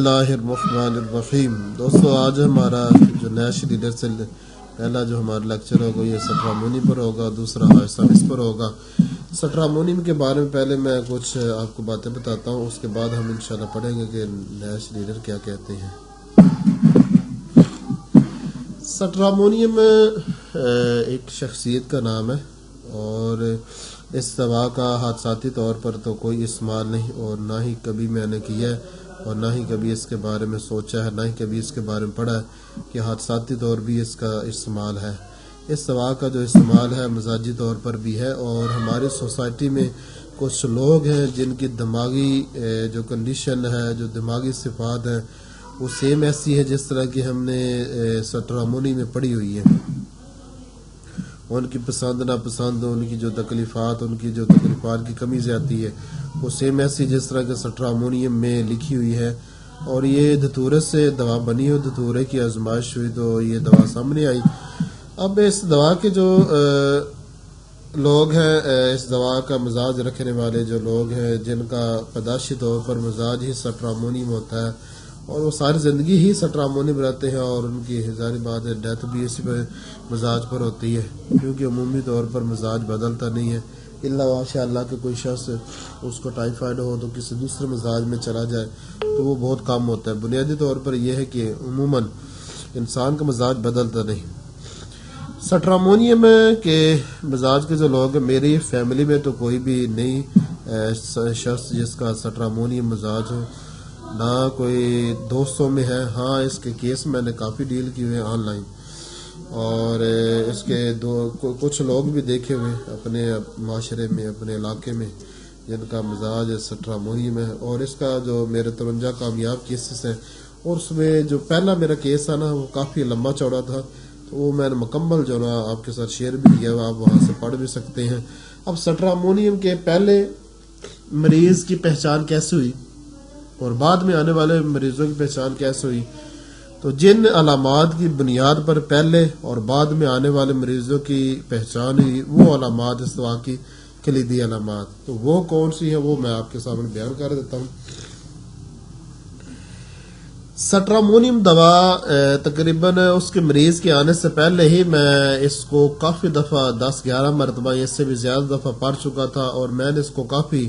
اللہ الرحمن الرحیم۔ دوستو آج ہمارا جو نیشنل لیڈر سے پہلا جو ہمارا لیکچر ہوگا یہ سٹرامونیم پر ہوگا، دوسرا ہائسامس پر ہوگا۔ سٹرامونیم کے بارے میں پہلے میں کچھ آپ کو باتیں بتاتا ہوں، اس کے بعد ہم انشاءاللہ پڑھیں گے کہ نیشنل لیڈر کیا کہتے ہیں۔ سٹرامونیم ایک شخصیت کا نام ہے اور اس دوا کا حادثاتی طور پر تو کوئی استعمال نہیں، اور نہ ہی کبھی میں نے کیا ہے اور نہ ہی کبھی اس کے بارے میں سوچا ہے، نہ ہی کبھی اس کے بارے میں پڑھا ہے کہ حادثاتی طور بھی اس کا استعمال ہے۔ اس دوا کا جو استعمال ہے مزاجی طور پر بھی ہے، اور ہماری سوسائٹی میں کچھ لوگ ہیں جن کی دماغی جو کنڈیشن ہے، جو دماغی صفات ہیں وہ سیم ایسی ہے جس طرح کی ہم نے سٹرامونی میں پڑھی ہوئی ہے۔ ان کی پسند ناپسند، ان کی جو تکلیفات، ان کی جو تکلیفات کی کمی زیادتی ہے وہ سیم ایسی جس طرح کے سٹرامونیم میں لکھی ہوئی ہے۔ اور یہ دھتورے سے دوا بنی ہو، دھتورے کی آزمائش ہوئی تو یہ دوا سامنے آئی۔ اب اس دوا کے جو لوگ ہیں، اس دوا کا مزاج رکھنے والے جو لوگ ہیں جن کا پیدائشی طور پر مزاج ہی سٹرامونیم ہوتا ہے اور وہ ساری زندگی ہی سٹرامونیم رہتے ہیں، اور ان کی ظاہر بات ہے ڈیتھ بھی اسی پر مزاج پر ہوتی ہے، کیونکہ عمومی طور پر مزاج بدلتا نہیں ہے الا ماشاء اللہ کہ کوئی شخص اس کو ٹائیفائڈ ہو تو کسی دوسرے مزاج میں چلا جائے تو وہ بہت کم ہوتا ہے۔ بنیادی طور پر یہ ہے کہ عموماً انسان کا مزاج بدلتا نہیں۔ سٹرامونیم کے مزاج کے جو لوگ ہیں، میری فیملی میں تو کوئی بھی نہیں شخص جس کا سٹرامونیم مزاج ہو، نہ کوئی دوستوں میں ہے۔ ہاں اس کے کیس میں نے کافی ڈیل کیے ہوئے آن لائن، اور اس کے کچھ لوگ بھی دیکھے ہوئے اپنے معاشرے میں، اپنے علاقے میں، جن کا مزاج سٹرامونیم ہے۔ اور اس کا جو میرے 53 کامیاب کیسز ہیں، اور اس میں جو پہلا میرا کیس تھا نا وہ کافی لمبا چوڑا تھا، تو وہ میں نے مکمل جو نا آپ کے ساتھ شیئر بھی کیا، آپ وہاں سے پڑھ بھی سکتے ہیں۔ اب سٹرامونیم کے پہلے مریض کی پہچان کیسے ہوئی اور بعد میں آنے والے مریضوں کی پہچان کیسے ہوئی، تو جن علامات کی بنیاد پر پہلے اور بعد میں آنے والے مریضوں کی پہچان ہوئی، وہ علامات اس دوا کی کلیدی علامات، تو وہ کون سی ہیں وہ میں آپ کے سامنے بیان کر دیتا ہوں۔ سٹرامونیم دوا تقریباً اس کے مریض کے آنے سے پہلے ہی میں اس کو کافی دفعہ 10-11 مرتبہ اس سے بھی زیادہ دفعہ پڑھ چکا تھا، اور میں نے اس کو کافی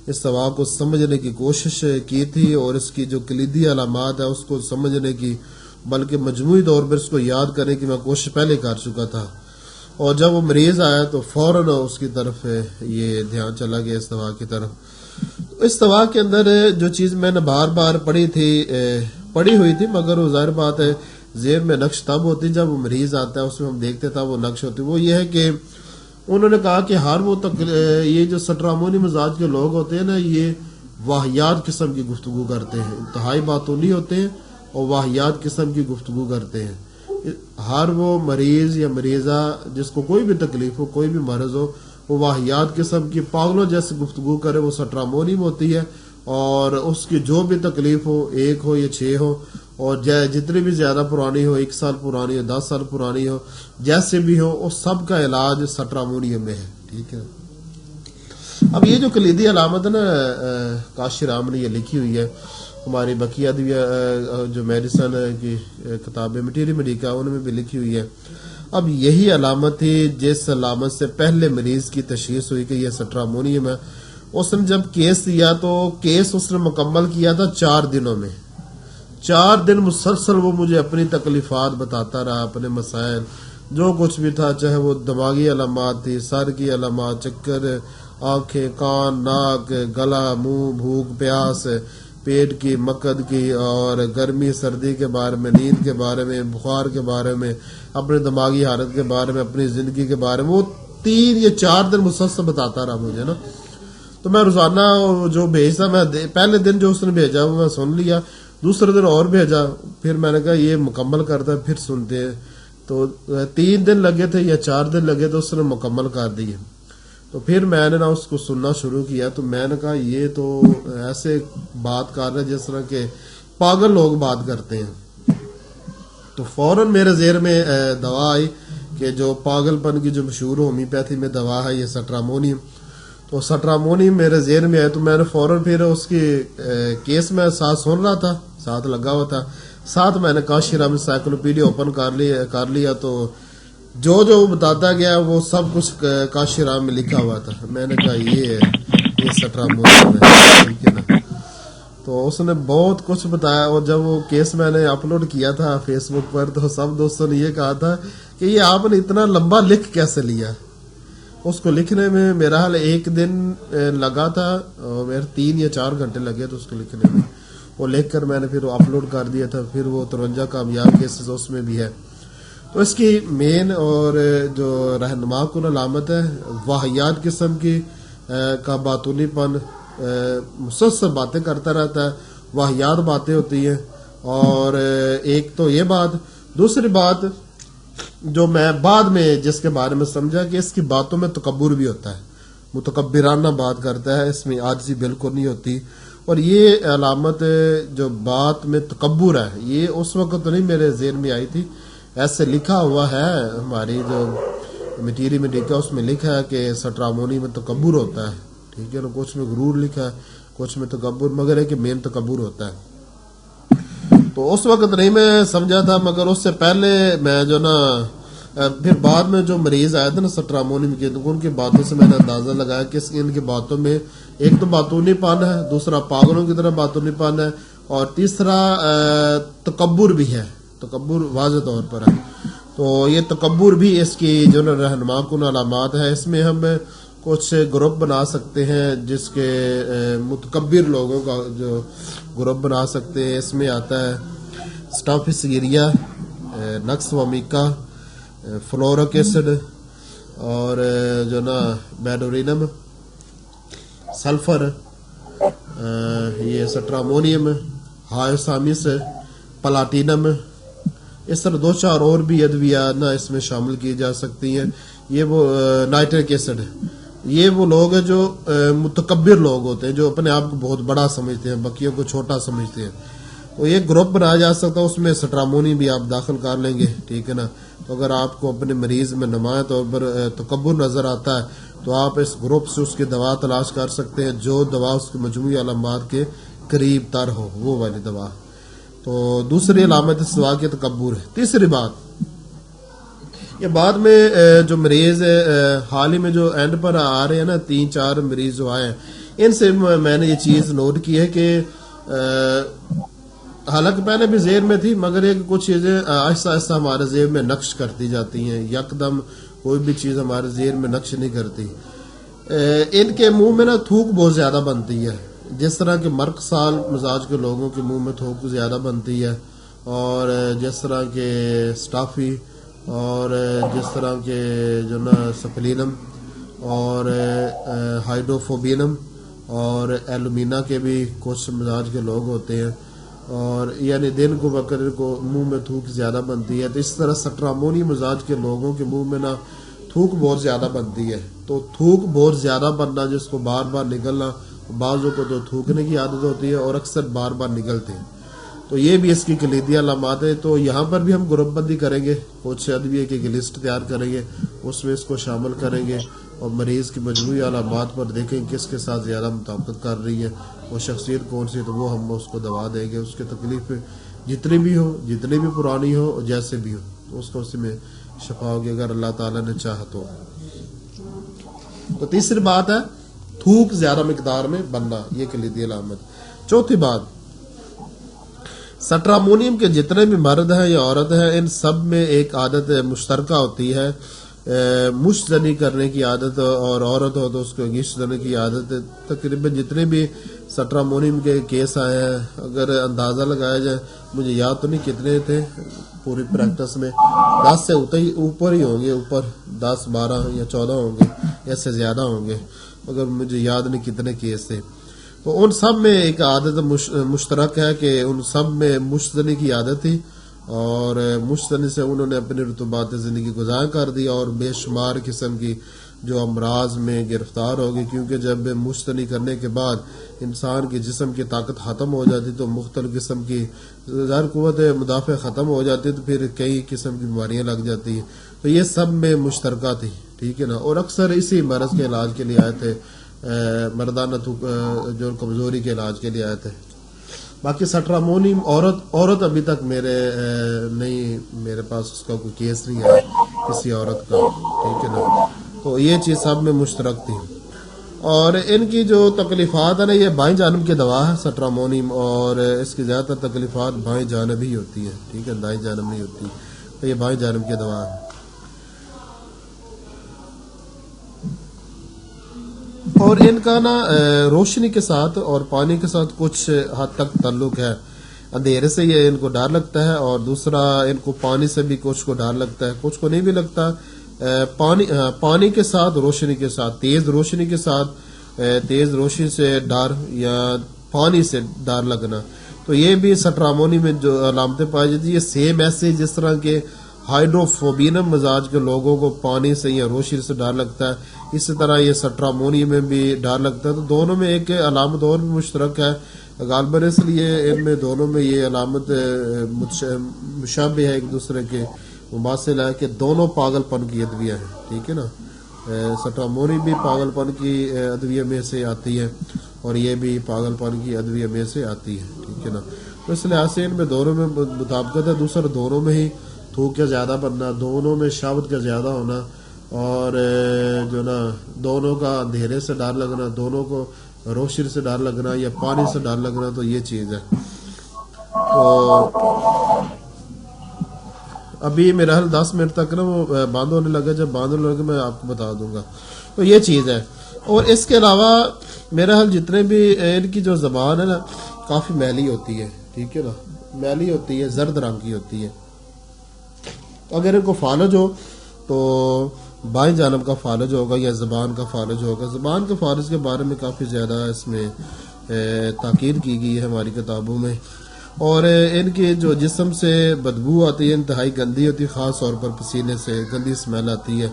اس دوا کو سمجھنے کی کوشش کی تھی، اور اس کی جو کلیدی علامات ہے اس کو سمجھنے کی، بلکہ مجموعی طور پر اس کو یاد کرنے کی میں کوشش پہلے کر چکا تھا۔ اور جب وہ مریض آیا تو فوراً اس کی طرف یہ دھیان چلا گیا اس دوا کی طرف۔ اس دوا کے اندر جو چیز میں نے بار بار پڑھی ہوئی تھی، مگر وہ ظاہر بات ہے ذہن میں نقش تب ہوتی جب وہ مریض آتا ہے، اس میں ہم دیکھتے تھا وہ نقش ہوتی۔ وہ یہ ہے کہ انہوں نے کہا کہ ہر وہ یہ جو سٹرامونی مزاج کے لوگ ہوتے ہیں نا، یہ واہیات قسم کی گفتگو کرتے ہیں، انتہائی باتونی ہوتے ہیں اور واہیات قسم کی گفتگو کرتے ہیں۔ ہر وہ مریض یا مریضہ جس کو کوئی بھی تکلیف ہو، کوئی بھی مرض ہو، وہ واہیات قسم کی پاگلوں جیسے گفتگو کرے، وہ سٹرامونیم ہوتی ہے۔ اور اس کی جو بھی تکلیف ہو، 1 ہو یا 6 ہو، اور جتنی بھی زیادہ پرانی ہو، 1 سال پرانی ہو، 10 سال پرانی ہو، جیسے بھی ہو، اس سب کا علاج سٹرامونیم میں ہے۔ ٹھیک ہے، اب یہ جو کلیدی علامت ہے نا، کاشی رام نے یہ لکھی ہوئی ہے، ہماری بقیہ جو میڈیسن کی کتابیں میٹیری میڈیکا ان میں بھی لکھی ہوئی ہے۔ اب یہی علامت تھی جس علامت سے پہلے مریض کی تشخیص ہوئی کہ یہ سٹرامونیم ہے۔ اس نے جب کیس دیا تو کیس اس نے مکمل کیا تھا 4 دنوں میں۔ 4 دن مسلسل وہ مجھے اپنی تکلیفات بتاتا رہا، اپنے مسائل جو کچھ بھی تھا، چاہے وہ دماغی علامات تھی، سر کی علامات، چکر، آنکھیں، کان، ناک، گلا، منہ، بھوک، پیاس، پیٹ کی، مقد کی، اور گرمی سردی کے بارے میں، نیند کے بارے میں، بخار کے بارے میں، اپنے دماغی حالت کے بارے میں، اپنی زندگی کے بارے میں، وہ 3 یا 4 دن مسلسل بتاتا رہا مجھے نا۔ تو میں روزانہ جو بھیجتا، میں پہلے دن جو اس نے بھیجا وہ میں سن لیا، دوسرے دن اور بھیجا، پھر میں نے کہا یہ مکمل کرتا ہے پھر سنتے ہیں۔ تو 3 دن لگے تھے یا 4 دن لگے تو اس نے مکمل کر دیے۔ تو پھر میں نے نا اس کو سننا شروع کیا، تو میں نے کہا یہ تو ایسے بات کر رہے جس طرح کے پاگل لوگ بات کرتے ہیں۔ تو فوراً میرے ذہن میں دوا آئی کہ جو پاگل پن کی جو مشہور ہومیوپیتھی میں دوا ہے یہ سٹرامونیم۔ تو تو سٹرامونی میرے ذہن میں آئے تو میں نے فوراً پھر اس کی کیس میں ساتھ سن رہا تھا، ساتھ لگا ہوا تھا، ساتھ میں نے کاشی رام انسائکلوپیڈیا اوپن کر لیا تو جو وہ بتاتا گیا وہ سب کچھ کاشی رام میں لکھا ہوا تھا. میں نے کہا یہ سٹرامونی ہے، ٹھیک ہے نا. تو اس نے بہت کچھ بتایا، اور جب وہ کیس میں نے اپلوڈ کیا تھا فیس بک پر تو سب دوستوں نے یہ کہا تھا کہ یہ آپ نے اتنا لمبا لکھ کیسے لیا. اس کو لکھنے میں میرا حال ایک دن لگا تھا، اور میرے 3 یا 4 گھنٹے لگے تو اس کو لکھنے میں. وہ لکھ کر میں نے پھر وہ اپلوڈ کر دیا تھا. پھر وہ 53 کامیاب کیسز اس میں بھی ہے. تو اس کی مین اور جو رہنما کن علامت ہے واہیات قسم کی کا باتونی پن، مسلسل باتیں کرتا رہتا ہے، واہیات باتیں ہوتی ہیں. اور ایک تو یہ بات، دوسری بات جو میں بعد میں جس کے بارے میں سمجھا کہ اس کی باتوں میں تکبر بھی ہوتا ہے، متکبرانہ بات کرتا ہے، اس میں عاجزی بالکل نہیں ہوتی. اور یہ علامت جو بات میں تکبر ہے یہ اس وقت تو نہیں میرے ذہن میں آئی تھی، ایسے لکھا ہوا ہے ہماری جو مٹیریل میں لکھا اس میں لکھا ہے کہ سٹرامونی میں تکبر ہوتا ہے، ٹھیک ہے نا. کچھ میں غرور لکھا ہے، کچھ میں تکبر، مگر ہے کہ مین تکبر ہوتا ہے. تو اس وقت نہیں میں سمجھا تھا، مگر اس سے پہلے میں جو نا پھر بعد میں جو مریض آئے تھے نا سٹرامونی کے، ان کی باتوں سے میں نے اندازہ لگایا کہ ان کی باتوں میں ایک تو باتونی پن ہے، دوسرا پاگلوں کی طرح باتونی پن ہے، اور تیسرا تکبر بھی ہے. تکبر واضح طور پر ہے. تو یہ تکبر بھی اس کی جو نا رہنما کن علامات ہے. اس میں ہم کچھ گروپ بنا سکتے ہیں جس کے متکبر لوگوں کا جو گروپ بنا سکتے ہیں. اس میں آتا ہے سٹافیسیریا، نقص ومیکا، فلورک ایسڈ، اور جو نا بیڈورینم، سلفر، یہ سٹرامونیم، ہائیوسامس، پلاٹینم. اس طرح 2-4 اور بھی ادویات نا اس میں شامل کی جا سکتی ہیں. یہ وہ نائٹرک ایسڈ، یہ وہ لوگ ہیں جو متکبر لوگ ہوتے ہیں، جو اپنے آپ کو بہت بڑا سمجھتے ہیں، بقیوں کو چھوٹا سمجھتے ہیں. تو یہ گروپ بنایا جا سکتا ہے، اس میں سٹرامونی بھی آپ داخل کر لیں گے، ٹھیک ہے نا. تو اگر آپ کو اپنے مریض میں نمایاں طور پر تکبر نظر آتا ہے تو آپ اس گروپ سے اس کی دوا تلاش کر سکتے ہیں، جو دوا اس کی مجموعی علامات کے قریب تر ہو، وہ والی دوا. تو دوسری علامت سوا کے تکبر ہے. تیسری بات، یہ بعد میں جو مریض حال ہی میں جو اینڈ پر آ رہے ہیں نا، 3-4 مریض جو آئے ہیں، ان سے میں نے یہ چیز نوٹ کی ہے کہ حالانکہ پہلے بھی ذہن میں تھی، مگر یہ کچھ چیزیں آہستہ آہستہ ہمارے ذہن میں نقش کرتی جاتی ہیں. یکدم کوئی بھی چیز ہمارے ذہن میں نقش نہیں کرتی. ان کے منہ میں نا تھوک بہت زیادہ بنتی ہے، جس طرح کے مرک سال مزاج کے لوگوں کے منہ میں تھوک زیادہ بنتی ہے، اور جس طرح کے سٹافی، اور جس طرح کے جو نا سپلینم، اور ہائیڈروفوبینم، اور ایلومینا کے بھی کچھ مزاج کے لوگ ہوتے ہیں، اور یعنی دن کو بکر کو منہ میں تھوک زیادہ بنتی ہے. تو اس طرح سٹرامونی مزاج کے لوگوں کے منہ میں نا تھوک بہت زیادہ بنتی ہے. تو تھوک بہت زیادہ بننا، جس کو بار بار نکلنا، بعضوں کو تو تھوکنے کی عادت ہوتی ہے اور اکثر بار بار نکلتے ہیں. تو یہ بھی اس کی کلیدی علامات ہے. تو یہاں پر بھی ہم گروپ بندی کریں گے، کچھ ادویے کی لسٹ تیار کریں گے، اس میں اس کو شامل کریں گے، اور مریض کی مجموعی علامات پر دیکھیں کس کے ساتھ زیادہ مطابقت کر رہی ہے، وہ شخصیت کون سی ہے، تو وہ ہم اس کو دوا دیں گے. اس کی تکلیف جتنی بھی ہو، جتنی بھی پرانی ہو اور جیسے بھی ہو، تو اس کو اسی میں شفا ہوگی اگر اللہ تعالیٰ نے چاہا تو. تو تیسری بات ہے تھوک زیادہ مقدار میں بننا، یہ کلیدی علامت. چوتھی بات، سٹرامونیم کے جتنے بھی مرد ہیں یا عورت ہیں، ان سب میں ایک عادت مشترکہ ہوتی ہے، مشت زنی کرنے کی عادت، اور عورت ہو تو اس کو گشت زنی کی عادت. تقریباً جتنے بھی سٹرامونیم کے کیس آئے ہیں، اگر اندازہ لگایا جائے، مجھے یاد تو نہیں کتنے تھے پوری پریکٹس میں، 10 سے اوپر ہی ہوں گے، اوپر 10، 12 یا 14 ہوں گے، یا سے زیادہ ہوں گے، مگر مجھے یاد نہیں کتنے کیس تھے. تو ان سب میں ایک عادت مشترک ہے کہ ان سب میں مشتنی کی عادت تھی، اور مشتنی سے انہوں نے اپنی رطوبات زندگی گزار کر دی، اور بے شمار قسم کی جو امراض میں گرفتار ہو گئی. کیونکہ جب مشتنی کرنے کے بعد انسان کے جسم کی طاقت ختم ہو جاتی تو مختلف قسم کی ظاہر قوت مدافع ختم ہو جاتی، تو پھر کئی قسم کی بیماریاں لگ جاتی ہیں. تو یہ سب میں مشترکہ تھی، ٹھیک ہے نا. اور اکثر اسی مرض کے علاج کے لیے آئے تھے مردانہ جو کمزوری کے علاج کے لیے آئے تھے. باقی سٹرامونیم عورت ابھی تک میرے پاس اس کا کوئی کیس نہیں ہے کسی عورت کا, ٹھیک ہے نا. تو یہ چیز سب میں مشترک تھی. اور ان کی جو تکلیفات ہے نا, یہ بائیں جانب کی دوا ہے سٹرامونیم, اور اس کی زیادہ تر تکلیفات بائیں جانب ہی ہوتی ہے, ٹھیک ہے, دائیں جانب نہیں ہوتی. تو یہ بائیں جانب کی دوا ہے. اور ان کا نا روشنی کے ساتھ اور پانی کے ساتھ کچھ حد تک تعلق ہے. اندھیرے سے یہ ان کو ڈر لگتا ہے, اور دوسرا ان کو پانی سے بھی کچھ کو ڈر لگتا ہے, کچھ کو نہیں بھی لگتا. پانی کے ساتھ روشنی کے ساتھ, تیز روشنی کے ساتھ تیز روشنی سے ڈر یا پانی سے ڈر لگنا, تو یہ بھی سٹرامونی میں جو علامتیں پائی جاتی ہیں یہ سیم ایسے جس طرح کے ہائیڈروفوبینم مزاج کے لوگوں کو پانی سے یا روشنی سے ڈر لگتا ہے, اسی طرح یہ سٹرامونی میں بھی ڈر لگتا ہے. تو دونوں میں ایک علامت اور بھی مشترک ہے غالباً, اس لیے ان میں دونوں میں یہ علامت مشابہ ہے ایک دوسرے کے, مماثل ہے کہ دونوں پاگل پن کی ادویہ ہیں, ٹھیک ہے نا. سٹرامونی بھی پاگل پن کی ادویہ میں سے آتی ہے اور یہ بھی پاگل پن کی ادویہ میں سے آتی ہے, ٹھیک ہے نا. تو اس لحاظ سے ان میں دونوں میں مطابقت ہے. دوسرا دونوں میں ہی تھوک کا زیادہ بننا, دونوں میں شابت کا زیادہ ہونا, اور جو نا دونوں کا اندھیرے سے ڈر لگنا, دونوں کو روشنی سے ڈر لگنا یا پانی سے ڈر لگنا, تو یہ چیز ہے. تو ابھی میرا حال 10 منٹ تک نا وہ بند ہونے لگا, جب بند ہونے لگا میں آپ کو بتا دوں گا. تو یہ چیز ہے. اور اس کے علاوہ میرا حال جتنے بھی ان کی جو زبان ہے نا کافی میلی ہوتی ہے, ٹھیک ہے نا, میلی ہوتی ہے, زرد رنگ کی ہوتی ہے. اگر ان کو فالج ہو تو بائیں جانب کا فالج ہوگا یا زبان کا فالج ہوگا. زبان کے فالج کے بارے میں کافی زیادہ اس میں تاکید کی گئی ہے ہماری کتابوں میں. اور ان کے جو جسم سے بدبو آتی ہے انتہائی گندی ہوتی ہے, خاص طور پر پسینے سے گندی اسمیل آتی ہے.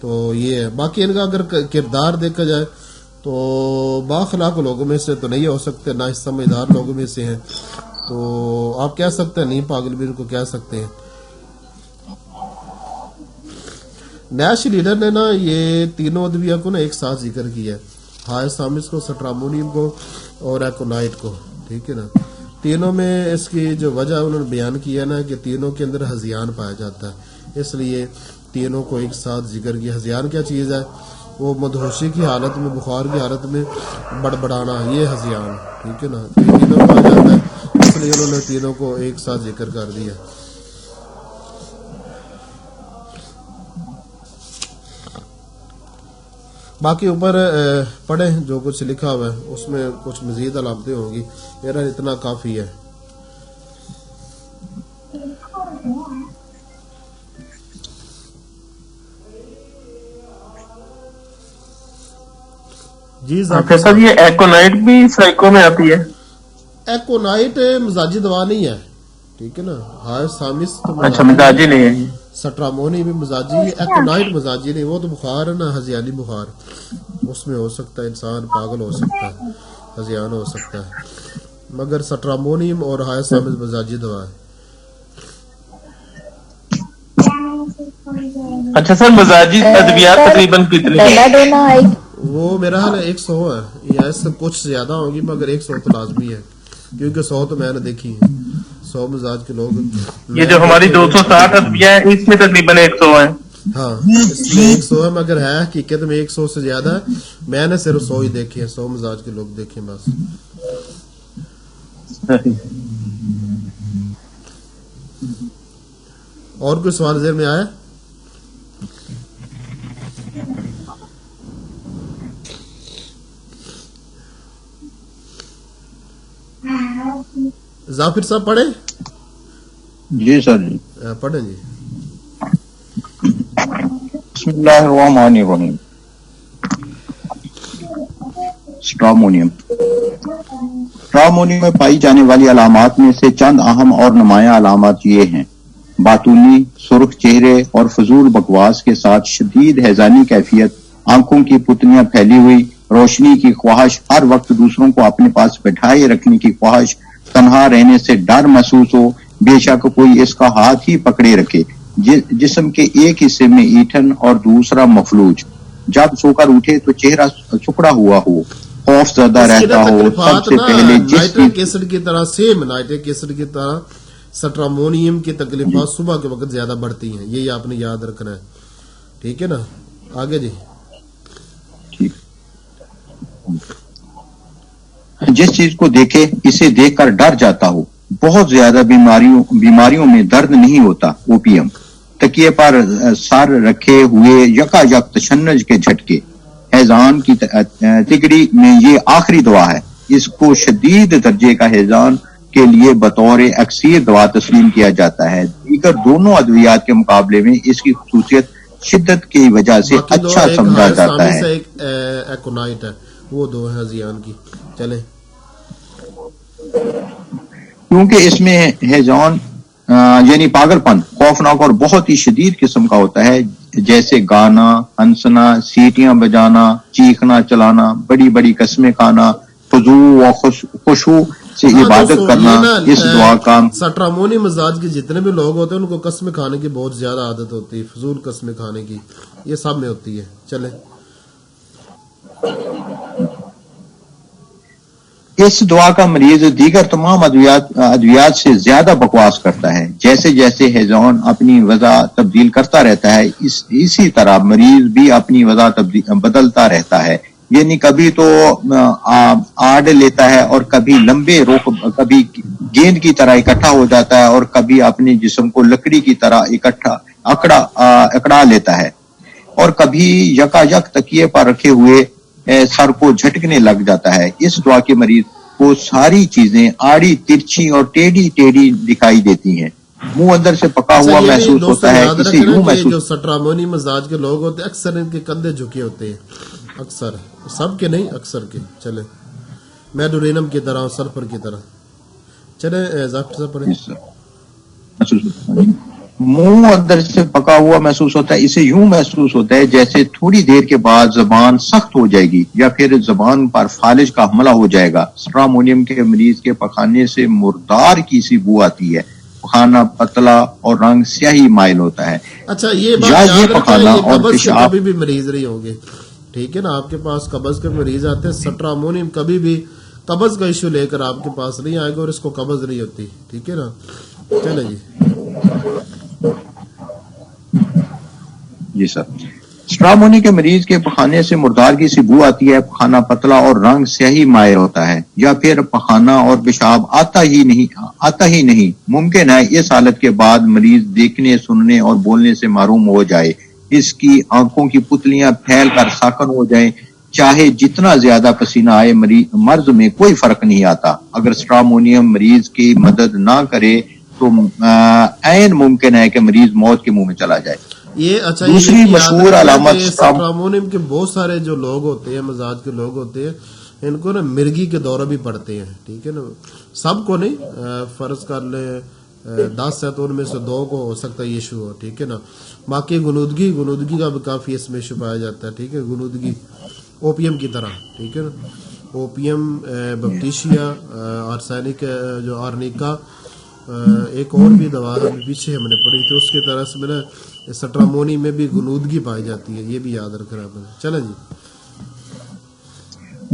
تو یہ ہے. باقی ان کا اگر کردار دیکھا جائے تو بااخلاق لوگوں میں سے تو نہیں ہو سکتے, نہ سمجھدار لوگوں میں سے ہیں. تو آپ کہہ سکتے ہیں نیم پاگل بھی ان کو کہہ سکتے ہیں. نیش لیڈر نے نا یہ تینوں ادویہ کو نا ایک ساتھ ذکر کیا ہے, ہائسامس کو, سٹرامونیم کو اور ایکونائٹ کو, ٹھیک ہے نا. تینوں میں اس کی جو وجہ انہوں نے بیان کیا نا کہ تینوں کے اندر ہذیان پایا جاتا ہے, اس لیے تینوں کو ایک ساتھ ذکر کیا. ہذیان کیا چیز ہے؟ وہ مدہوشی کی حالت میں, بخار کی حالت میں بڑبڑانا, یہ ہذیان, ٹھیک ہے نا. تینوں پایا جاتا ہے, اس لیے انہوں نے تینوں کو ایک ساتھ ذکر کر دیا. باقی اوپر پڑھیں جو کچھ لکھا ہوا ہے, اس میں کچھ مزید علامتیں ہوں گی. میرا اتنا کافی ہے. جی سر, یہ ایکونائٹ بھی سائیکو میں آتی ہے؟ ایکونائٹ مزاجی دوا نہیں ہے, ٹھیک ہے نا. ہائسامس تو اچھا مزاجی نہیں ہے. سٹرامونی بھی مزاجی, ایکونائٹ مزاجی نہیں. وہ تو بخار ہے نا, ہذیانی بخار, اس میں ہو سکتا ہے انسان پاگل ہو سکتا ہے, ہذیان ہو سکتا ہے. مگر سٹرامونیم اور ہائسامس مزاجی دوا ہے. اچھا سر, مزاجی ادویات تقریباً کتنی؟ وہ میرا حال 100 ہے, یا اس سے کچھ زیادہ ہوں گی, مگر 100 تو لازمی ہے, کیونکہ 100 تو میں نے دیکھی ہیں. 100 مزاج کے لوگ, یہ جو ہماری 260 ادویہ ہیں اس میں تقریباً 100 ہیں. ہاں, اس میں 100 ہے, مگر ہے حقیقت میں 100 سے زیادہ ہے. میں نے صرف 100 ہی دیکھے ہیں, 100 مزاج کے لوگ دیکھے بس. اور کوئی سوال ذہن میں آیا؟ ظافر صاحب پڑھیں. جی سر, جی پڑھیں. جی بسم اللہ الرحمن الرحیم. سٹرامونیم میں پائی جانے والی علامات میں سے چند اہم اور نمایاں علامات یہ ہیں: باتونی، سرخ چہرے اور فضول بکواس کے ساتھ شدید ہیضانی کیفیت، آنکھوں کی پتلیاں پھیلی ہوئی، روشنی کی خواہش، ہر وقت دوسروں کو اپنے پاس بٹھائے رکھنے کی خواہش، تنہا رہنے سے ڈر محسوس ہو بے شک کوئی اس کا ہاتھ ہی پکڑے رکھے، جسم کے ایک حصے میں ایٹھن اور دوسرا مفلوج، جب سو کر اٹھے تو چہرہ سکڑا ہوا ہو, خوف زدہ رہتا ہو, سب سے پہلے جس نائٹرک ایسڈ کی طرح سیم نائٹرک ایسڈ کی طرح سٹرامونیم کی تکلیفات صبح کے وقت زیادہ بڑھتی ہیں, یہی آپ نے یاد رکھنا ہے, ٹھیک ہے نا. آگے جی. جس چیز کو دیکھے اسے دیکھ کر ڈر جاتا ہو. بہت زیادہ بیماریوں میں درد نہیں ہوتا. اوپیم, تکیے پر سر رکھے ہوئے یکا یک تشنج کے جھٹکے. حیضان کی تکڑی میں یہ آخری دوا ہے. اس کو شدید درجے کا حیضان کے لیے بطور اکسیر دوا تسلیم کیا جاتا ہے. دیگر دونوں ادویات کے مقابلے میں اس کی خصوصیت شدت کی وجہ سے اچھا سمجھا جاتا ہے. ایک ایکونائٹ ہے, وہ دو ہے زیان کی. چلیں, کیونکہ اس میں حیضان یعنی پاگل پن خوفناک اور بہت ہی شدید قسم کا ہوتا ہے, جیسے گانا, ہنسنا, سیٹیاں بجانا, چیخنا چلانا, بڑی بڑی قسمیں کھانا, خضوع و خشوع سے عبادت کرنا. اس دعا کا سٹرامونی مزاج کے جتنے بھی لوگ ہوتے ہیں ان کو قسمیں کھانے کی بہت زیادہ عادت ہوتی ہے, فضول قسمیں کھانے کی, یہ سب میں ہوتی ہے. چلیں, اس دعا کا مریض دیگر تمام ادویات سے زیادہ بکواس کرتا ہے. جیسے جیسے حیضان اپنی وضع تبدیل کرتا رہتا ہے, اسی طرح مریض بھی اپنی وضع بدلتا رہتا ہے. یعنی کبھی تو آڑ لیتا ہے اور کبھی لمبے روک, کبھی گیند کی طرح اکٹھا ہو جاتا ہے اور کبھی اپنے جسم کو لکڑی کی طرح اکڑا لیتا ہے, اور کبھی یکا یک تکیے پر رکھے ہوئے سر کو جھٹکنے لگ جاتا ہے. اس دعا کے مریض کو ساری چیزیں آڑی, ترچھی اور ٹیڑھی دکھائی دیتی ہیں. منہ اندر سے پکا ہوا محسوس ہوتا ہے. اسے یوں محسوس, جو سٹرامونی مزاج کے لوگ ہوتے ہیں اکثر ان کے کندھے جھکے ہوتے ہیں, اکثر, سب کے نہیں, اکثر کے. چلے, میڈورینم کی طرح, سلفر کی طرح. چلے ڈاکٹر صاحب پڑھیں. منہ اندر سے پکا ہوا محسوس ہوتا ہے. اسے یوں محسوس ہوتا ہے جیسے تھوڑی دیر کے بعد زبان سخت ہو جائے گی یا پھر زبان پر فالج کا حملہ ہو جائے گا. سٹرامونیم کے مریض کے پخانے سے مردار کی سی بو آتی ہے. پخانا پتلا اور رنگ سیاہی مائل ہوتا ہے. اچھا, یہ بات یاد رکھیں, یہ قبض کے کبھی بھی مریض نہیں ہوں گے, ٹھیک ہے نا. آپ کے پاس قبض کے مریض آتے ہیں, سٹرامونیم کبھی بھی قبض کا ایشو لے کر آپ کے پاس نہیں آئے گا, اور اس کو قبض نہیں ہوتی, ٹھیک ہے نا. چلے جی سر. سٹرامونی کے مریض کے پخانے سے مردار کی سی بو آتی ہے. پخانا پتلا اور رنگ سیاہی مائل ہوتا ہے, یا پھر پخانا اور پیشاب آتا ہی نہیں. ممکن ہے اس حالت کے بعد مریض دیکھنے, سننے اور بولنے سے محروم ہو جائے. اس کی آنکھوں کی پتلیاں پھیل کر ساکن ہو جائیں. چاہے جتنا زیادہ پسینہ آئے, مرض میں کوئی فرق نہیں آتا. اگر سٹرامونیم مریض کی مدد نہ کرے تو عین ممکن ہے کہ مریض موت کے منہ میں چلا جائے. یہ اچھا, دوسری مشہور علامت سٹرامونیم کے بہت سارے جو لوگ ہوتے ہیں, مزاج کے لوگ ہوتے ہیں, ان کو نا مرگی کے دورہ بھی پڑتے ہیں, ٹھیک ہے نا. سب کو نہیں, فرض کر لیں 10 ہے تو ان میں سے 2 کو ہو سکتا ہے یہ ایشو ہو, ٹھیک ہے نا. باقی گنودگی کا بھی کافی اس میں ایشو پایا جاتا ہے, ٹھیک ہے. گنودگی اوپیم کی طرح, ٹھیک ہے نا. اوپیم, بپٹیشیا, آرسینک جو آرنیکا, ایک اور بھی دوا پیچھے ہم نے پڑھی تھی, اس کی طرح سے میں نے سٹرامونی میں بھی گنودگی پائی جاتی ہے, یہ بھی یاد رکھنا ہے. چلیں جی.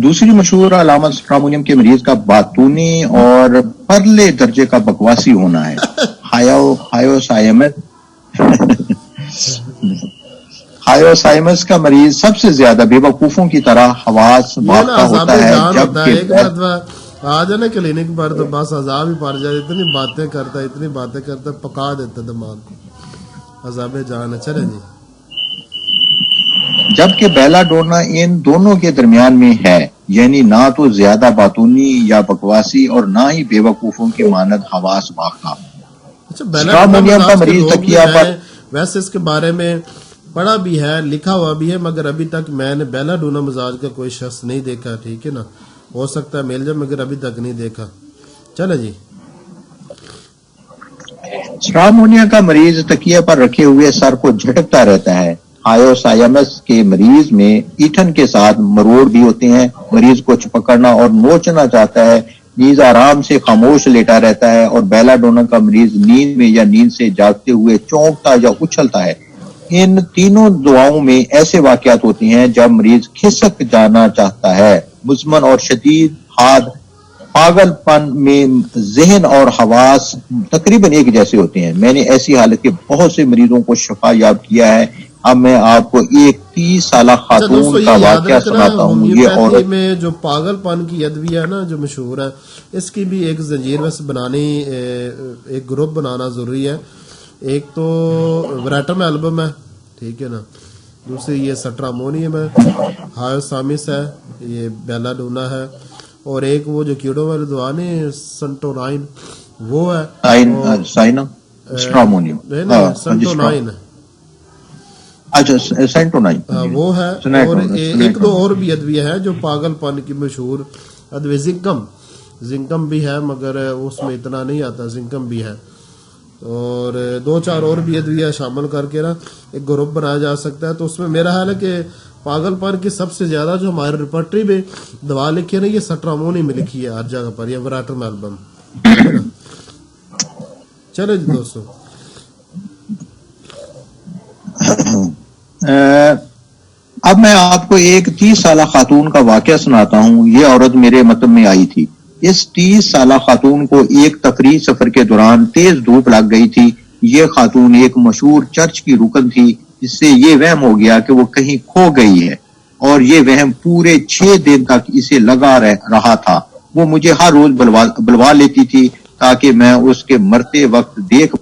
دوسری مشہور علامت سٹرامونیم کے مریض کا باطونی اور پرلے درجے کا بکواسی ہونا ہے. ہائیوسائمس کا مریض سب سے زیادہ بے وقوفوں کی طرح حواس باختہ ہوتا ہے. آ جانا کلینک پر تو بس عذاب ہی پڑ جائے, اتنی باتیں کرتا پکا دیتا دماغ کو, عذاب جان ہے. چلے جی. جبکہ بیلا ڈورنا ان دونوں کے درمیان میں ہے, یعنی نہ تو زیادہ باطونی یا بکواسی اور نہ ہی بے وقوفوں کی مانند حواس باختہ. سٹرامونیم کا مریض تکیہ پر, ویسے اس کے بارے میں پڑھا بھی ہے, لکھا ہوا بھی ہے, مگر ابھی تک میں نے بیلا ڈونا مزاج کا کوئی شخص نہیں دیکھا, ٹھیک ہے نا. ہو سکتا ہے مل جائے, مگر ابھی تک نہیں دیکھا. چلے جی. سٹرامونیا کا مریض تکیہ پر رکھے ہوئے سر کو جھٹکتا رہتا ہے. ہائیوسائمس کے مریض میں ایٹھن کے ساتھ مروڑ بھی ہوتے ہیں. مریض کو پکڑنا اور نوچنا چاہتا ہے. نیز آرام سے خاموش لیٹا رہتا ہے, اور بیلا ڈونا کا مریض نیند میں یا نیند سے جاگتے ہوئے چونکتا یا اچھلتا ہے. ان تینوں دعاؤں میں ایسے واقعات ہوتی ہیں جب مریض کھسک جانا چاہتا ہے، مزمن اور شدید حاد پاگل پن میں ذہن اور حواس تقریباً ایک جیسے ہوتے ہیں۔ میں نے ایسی حالت کے بہت سے مریضوں کو شفا یاب کیا ہے۔ اب میں آپ کو ایک 30 سالہ خاتون کا واقعہ سناتا ہوں۔ یہ ہومیوپیتھی میں جو پاگل پن کی ادویہ ہے نا جو مشہور ہے، اس کی بھی ایک زنجیر ویسے بنانی، ایک گروپ بنانا ضروری ہے۔ ایک تو وریٹم البم ہے، ٹھیک ہے نا، دوسری یہ سٹرامونیم ہے، ہائیوسامس ہے، یہ بیلا ڈونا ہے، اور ایک وہ جو کیڑوں والی دوا نہیں سنٹونائن وہ ہے، سنٹونائن اچھا سینٹونائن وہ ہے، اور ایک دو اور بھی ادویہ ہے جو پاگل پن کی مشہور ادویہ، زنکم بھی ہے مگر اس میں اتنا نہیں آتا، زنکم بھی ہے، اور 2-4 اور بھی ادویہ شامل کر کے نا ایک گروپ بنایا جا سکتا ہے۔ تو اس میں میرا خیال ہے کہ پاگل پن کی سب سے زیادہ جو ہمارے ریپرٹری میں دوا لکھی ہے نا، یہ سٹرامونی میں لکھی ہے ہر جگہ پر، یہ وراٹم البم۔ چلے جی دوستو، اب میں آپ کو ایک 30 سالہ خاتون کا واقعہ سناتا ہوں۔ یہ عورت میرے مطب میں آئی تھی۔ اس 30 سالہ خاتون کو ایک تقریر سفر کے دوران تیز دھوپ لگ گئی تھی۔ یہ خاتون ایک مشہور چرچ کی رکن تھی، جس سے یہ وہم ہو گیا کہ وہ کہیں کھو گئی ہے، اور یہ وہم پورے 6 دن تک اسے لگا رہا تھا۔ وہ مجھے ہر روز بلوا لیتی تھی تاکہ میں اس کے مرتے وقت دیکھ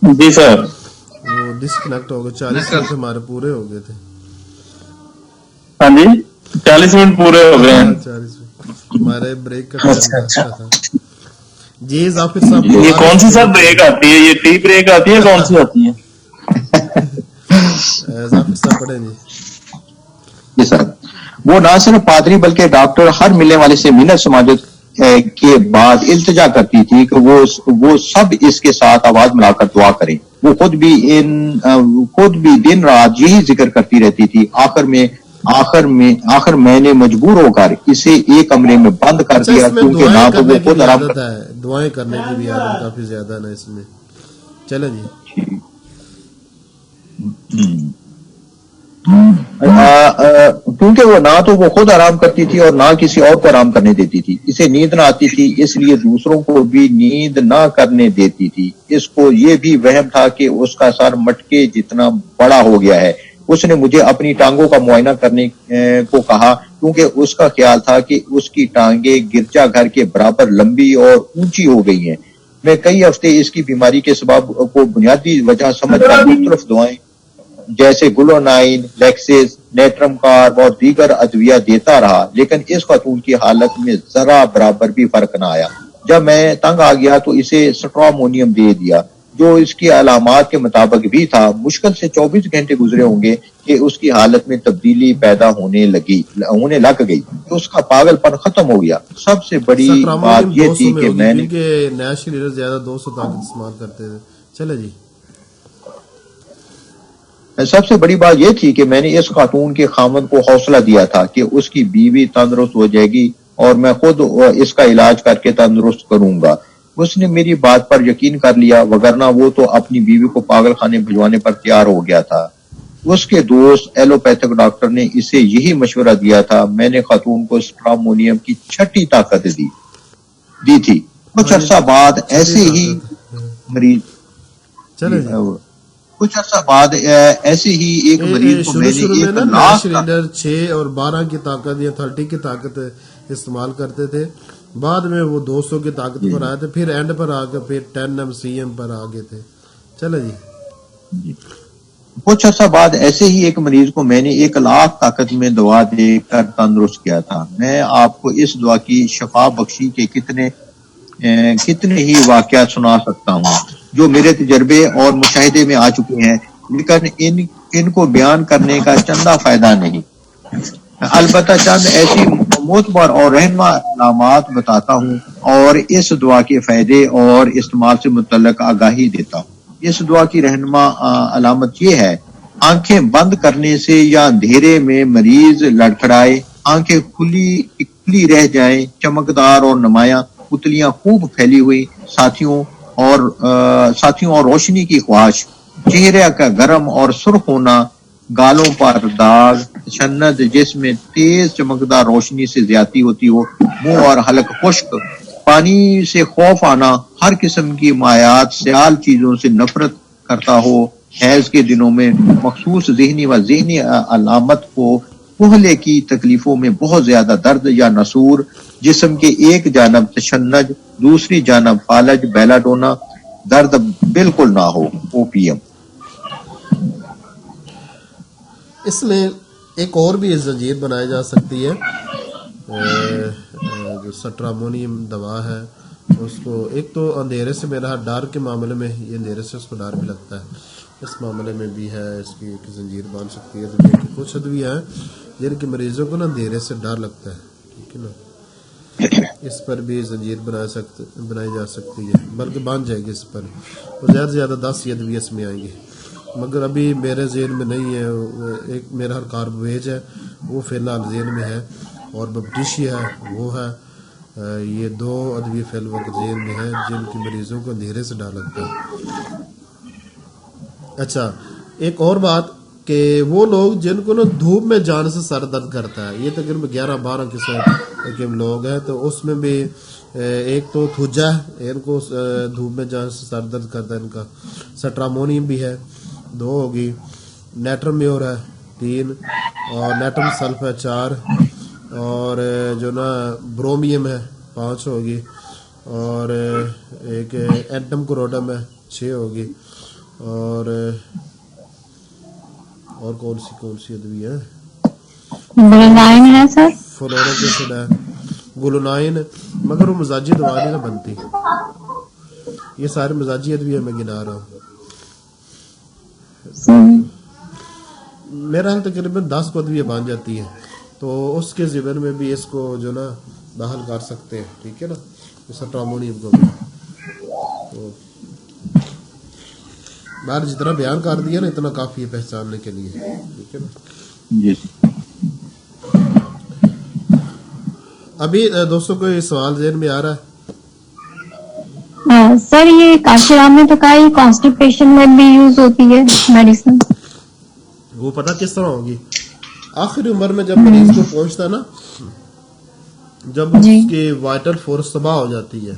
جی سر، وہ ڈسکنیکٹ ہو گئے، 40 منٹ ہمارے پورے ہو گئے تھے۔ ہاں جی 40 منٹ پورے ہو گئے ہیں 40 منٹ ہمارے بریک کا ٹائم تھا۔ جی ظافر صاحب، یہ کون سی سر بریک آتی ہے؟ یہ ٹی بریک آتی ہے، کون سی آتی ہے؟ ظافر صاحب پڑھیں جی۔ جی سر، وہ نہ صرف پادری بلکہ ڈاکٹر ہر ملنے والے سے منت سماجت کے بعد التجا کرتی تھی کہ وہ سب اس کے ساتھ آواز ملا کر دعا کریں۔ وہ خود بھی دن رات یہی ذکر کرتی رہتی تھی۔ آخر میں نے مجبور ہو کر اسے ایک کمرے میں بند کر دیا، کیونکہ نہ تو وہ خود آرام ہے، دعائیں کرنے کی بھی عادت کافی زیادہ نا اس میں۔ چلیں جی، کیونکہ وہ نہ تو وہ خود آرام کرتی تھی اور نہ کسی اور کو آرام کرنے دیتی تھی۔ اسے نیند نہ آتی تھی، اس لیے دوسروں کو بھی نیند نہ کرنے دیتی تھی۔ اس کو یہ بھی وہم تھا کہ اس کا سر مٹکے جتنا بڑا ہو گیا ہے۔ اس نے مجھے اپنی ٹانگوں کا معائنہ کرنے کو کہا، کیونکہ اس کا خیال تھا کہ اس کی ٹانگیں گرجا گھر کے برابر لمبی اور اونچی ہو گئی ہیں۔ میں کئی ہفتے اس کی بیماری کے سبب کو بنیادی وجہ سمجھ کر مختلف دعائیں جیسے گلونائن، لیکسس، نیٹرم کارب اور دیگر ادویہ دیتا رہا، لیکن اس خاتون کی حالت میں ذرا برابر بھی فرق نہ آیا۔ جب میں تنگ آ گیا تو اسے سٹرامونیم دے دیا، جو اس کی علامات کے مطابق بھی تھا۔ مشکل سے 24 گھنٹے گزرے ہوں گے کہ اس کی حالت میں تبدیلی پیدا ہونے لگ گئی، اس کا پاگل پن ختم ہو گیا۔ سب سے بڑی بات یہ تھی کہ میں نے نیشنل لیڈر زیادہ 200 طاقت استعمال کرتے تھے۔ چلے جی، سب سے بڑی بات یہ تھی کہ میں نے اس خاتون کے خاوند کو حوصلہ دیا تھا کہ اس کی بیوی تندرست ہو جائے گی اور میں خود اس کا علاج کر کے تندرست کروں گا۔ اس نے میری بات پر یقین کر لیا، وگرنہ وہ تو اپنی بیوی کو پاگل خانے بھجوانے پر تیار ہو گیا تھا۔ اس کے دوست ایلوپیتھک ڈاکٹر نے اسے یہی مشورہ دیا تھا۔ میں نے خاتون کو سٹرامونیم کی 6ٹھی طاقت دی تھی۔ کچھ عرصہ بعد ایسے ہی ایک مریض کو میں نے 1 لاکھ 6 اور 12 کی طاقت یا 30 کی طاقت استعمال کرتے تھے، بعد میں وہ 200 کی طاقت پر آئے تھے، پھر اینڈ پر آ کے پھر 10 MCM پر آ گئے تھے۔ چلے جی، کچھ عرصہ بعد ایسے ہی ایک مریض کو میں نے 1,00,000 طاقت میں دعا دے کر تندرست کیا تھا. میں آپ کو اس دعا کی شفا بخشی کے کتنے ہی واقعات سنا سکتا ہوں جو میرے تجربے اور مشاہدے میں آ چکے ہیں، لیکن ان کو بیان کرنے کا چندہ فائدہ نہیں. البتہ چند ایسی معتبر اور رہنما علامات بتاتا ہوں اور اس دعا کے فائدے اور استعمال سے متعلق آگاہی دیتا ہوں. اس دعا کی رہنما علامت یہ ہے: آنکھیں بند کرنے سے یا اندھیرے میں مریض لڑکھڑائے، آنکھیں کھلی رہ جائیں، چمکدار اور نمایاں پتلیاں خوب پھیلی ہوئی، ساتھیوں اور روشنی کی خواہش، چہرے کا گرم اور سرخ ہونا، گالوں پر داغ، تشنج جس میں تیز چمکدار روشنی سے زیادتی ہوتی ہو، منہ اور حلق خشک، پانی سے خوف آنا، ہر قسم کی مایعات سیال چیزوں سے نفرت کرتا ہو، حیض کے دنوں میں مخصوص ذہنی علامت کو کہلے کی تکلیفوں میں بہت زیادہ درد یا نسور، جسم کے ایک جانب تشنج، دوسری جانب فالج، بیلاڈونا، درد بالکل نہ ہو، اوپیم. اس میں ایک اور بھی زنجیر بنائی جا سکتی ہے، جو سٹرامونیم دوا ہے اس کو، ایک تو اندھیرے سے میرا ڈر کے معاملے میں، یہ اندھیرے سے اس کو ڈر بھی لگتا ہے، اس معاملے میں بھی ہے، اس کی ایک زنجیر بن سکتی ہے. دنیا کی کچھ ادویہ ہیں جن کے مریضوں کو نا اندھیرے سے ڈر لگتا ہے، ٹھیک ہے نا، اس پر بھی زنجیر بنائی جا سکتی ہے، بلکہ بن جائے گی اس پر، اور زیادہ سے زیادہ 10 ادویہ اس میں آئیں گے، مگر ابھی میرے ذہن میں نہیں ہے. ایک میرا کاربویج ہے وہ فی الحال ذہن میں ہے، اور بپٹیشی ہے وہ ہے، یہ 2 ادویہ فی الوقت ذہن میں ہے جن کی مریضوں کو اندھیرے سے ڈر لگتا ہے. اچھا، ایک اور بات کہ وہ لوگ جن کو نا دھوپ میں جانے سے سر درد کرتا ہے، یہ تقریباً 11-12 قسم کے لوگ ہیں، تو اس میں بھی ایک تو تھوجا ہے، ان کو دھوپ میں جانے سے سر درد کرتا ہے، ان کا سٹرامونیم بھی ہے 2 ہوگی، نیٹرمیور ہے 3، اور نیٹرم سلف ہے 4، اور جو نا برومیم ہے 5 ہوگی، اور ایک اینٹم کوروڈم ہے 6 ہوگی، اور کون سی ادویہ ہے، گلونائن ہے سر، فلورک ایسڈ ہے، گلونائن، مگر وہ مزاجی دوا نہیں نہ بنتی، یہ سارے مزاجی ادویہ میں گنا رہا ہوں. میرا حال تقریباً 10 کو ادویہ بن جاتی ہے، تو اس کے ضمن میں بھی اس کو جو نا داخل کر سکتے ہیں، ٹھیک ہے نا، سٹرامونیم کو بھی. تو باہر جتنا بیان کر دیا نا اتنا کافی ہے پہچاننے کے لیے، ٹھیک ہے نا. جی ابھی دوستوں کو یہ سوال ذہن میں آ رہا ہے؟ سر یہ کاشرام نے تو کہا یہ کانسٹیپیشن میں بھی یوز ہوتی ہے میڈیسن، وہ پتہ کس طرح ہوگی؟ آخری عمر میں جب مریض کو پہنچتا ہے نا، جب اس کی وائٹل فورس تباہ ہو جاتی ہے،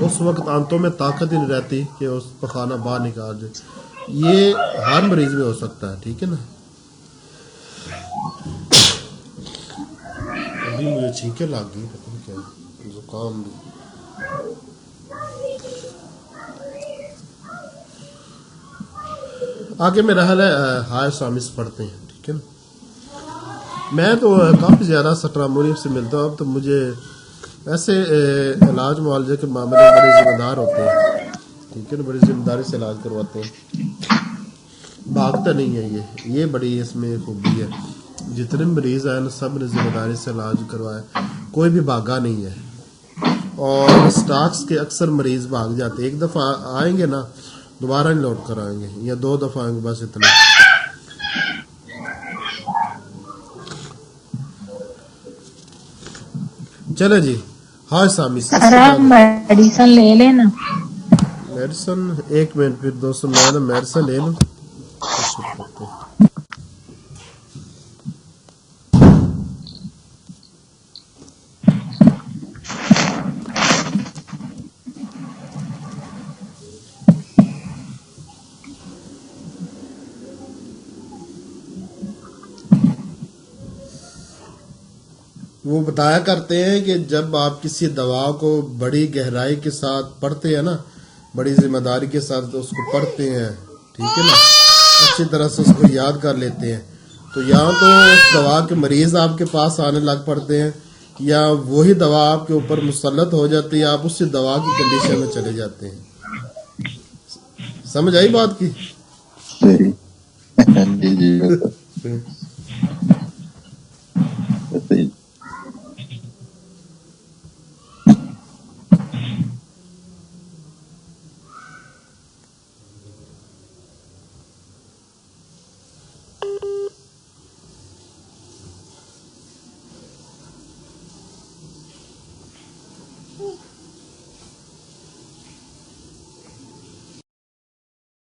اس وقت آنتوں میں طاقت ہی نہیں رہتی کہ اس پخانہ باہر نکال جائے. یہ ہر مریض میں ہو سکتا ہے، ٹھیک ہے نا. ابھی مجھے چھینکیں لگ گئی، پتہ نہیں کیا، زکام بھی. آگے میرا حال ہے ہائر سامس پڑھتے ہیں، ٹھیک ہے نا. میں تو کافی زیادہ سٹرامونیم سے ملتا ہوں، اب تو مجھے ایسے علاج معالجے کے معاملے میں بڑے ذمہ دار ہوتے ہیں، ٹھیک ہے نا، بڑی ذمہ داری سے علاج کرواتے ہیں، بھاگتا نہیں ہے. یہ بڑی اس میں خوبی ہے، جتنے مریض آئے نا سب نے ذمہ داری سے علاج کروایا، کوئی بھی بھاگا نہیں ہے. اور سٹاکس کے اکثر مریض بھاگ جاتے، ایک دفعہ آئیں گے نا دوبارہ نہیں لوٹ کر آئیں گے، یا 2 دفعہ آئیں گے، بس اتنا. چلے جی، ہاں سامی میڈیسن لے لینا. میڈیسن 1 منٹ، پھر دوستوں میں نا میڈیسن لے لوں. وہ بتایا کرتے ہیں کہ جب آپ کسی دوا کو بڑی گہرائی کے ساتھ پڑھتے ہیں نا، بڑی ذمہ داری کے ساتھ اس کو پڑھتے ہیں، ٹھیک ہے نا, اچھی طرح سے اس کو یاد کر لیتے ہیں. تو یا تو اس دوا کے مریض آپ کے پاس آنے لگ پڑتے ہیں, یا وہی دوا آپ کے اوپر مسلط ہو جاتی ہے, آپ اسی دوا کی کنڈیشن میں چلے جاتے ہیں. سمجھ آئی بات کی؟ صحیح. جی جی صحیح.